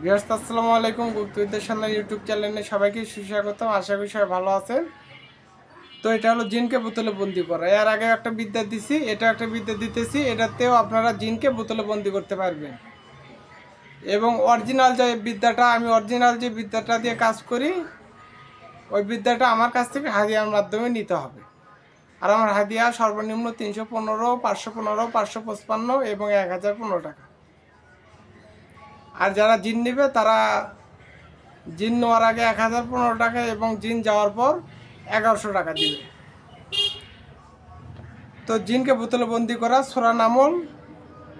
Viewers আসসালামু আলাইকুম। গুপ্তবিদ্যার সন্ধান ইউটিউব চ্যানেলে সবাইকে সুস্বাগতম। আশা করি সবাই ভালো আছেন। তো এটা হলো জিনকে বোতলে বন্দি করা। এর আগে একটা বিদ্যা দিছি, এটা একটা বিদ্যা দিতেছি। এটাতেও আপনারা জিনকে বোতলে বন্দি করতে পারবেন। এবং অরিজিনাল যে বিদ্যাটা দিয়ে কাজ করি, ওই বিদ্যাটা আমার কাছ থেকে হাদিয়ার মাধ্যমে নিতে হবে। আর আমার হাদিয়া সর্বনিম্ন 315, 515, 555 এবং 1015 টাকা। আর যারা জিন নেবে তারা জিন নেওয়ার আগে 1015 টাকা এবং জিন যাওয়ার পর 1100 টাকা দিবে। তো জিনকে বোতলে বন্দি করা সূরা নামল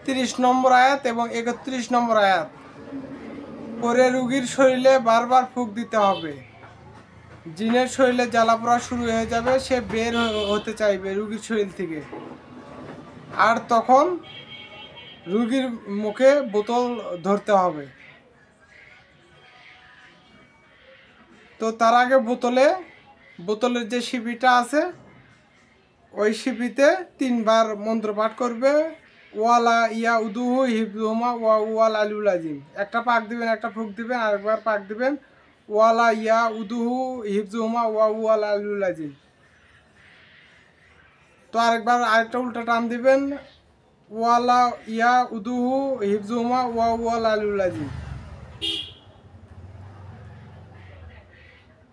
30 নম্বর আয়াত এবং 31 নম্বর আয়াত পরে রুগীর শরীরে বারবার ফুঁক দিতে হবে। জিনের শরীরে জ্বালাপোড়া শুরু হয়ে যাবে, সে বের হতে চাইবে রুগীর শরীর থেকে। আর তখন রুগীর মুখে বোতল ধরতে হবে। তো তার আগে বোতলের যে শিপিটা আছে, ওই শিপিতে 3 বার মন্ত্র পাঠ করবে, ওয়ালা ইয়া উদুহু হিফজুহুমা ওয়া ওয়াল আলিউল আজিম। একটা পাক দিবেন, একটা ফুঁক দিবেন, আরেকবার পাক দিবেন, ওয়ালা ইয়া উদুহু হিফজুহুমা ওয়া ওয়াল আলিউল আজিম। তো আরেকটা উল্টা টান দিবেন, ওয়ালা ইয়া উদুহু হিফজুহুমা ওয়া ওয়াল আলিউল আজিম।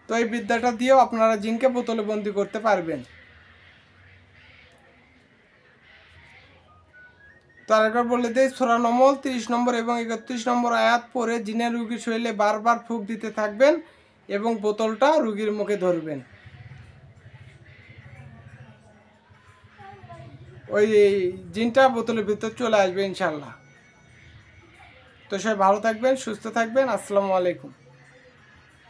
তো এই বিদ্যাটা দিয়েও আপনারা জিনকে বোতলে বন্দি করতে পারবেন। তো আরেকবার বলে দেই, সূরা নামল 30 নম্বর এবং 31 নম্বর আয়াত পরে জিনের রুগীর শরীরে বারবার ফুঁক দিতে থাকবেন এবং বোতলটা রুগীর মুখে ধরবেন। ওই জিনটা বোতলের ভিতর চলে আসবে ইনশাল্লাহ। তো সবাই ভালো থাকবেন, সুস্থ থাকবেন। আসসালামু আলাইকুম।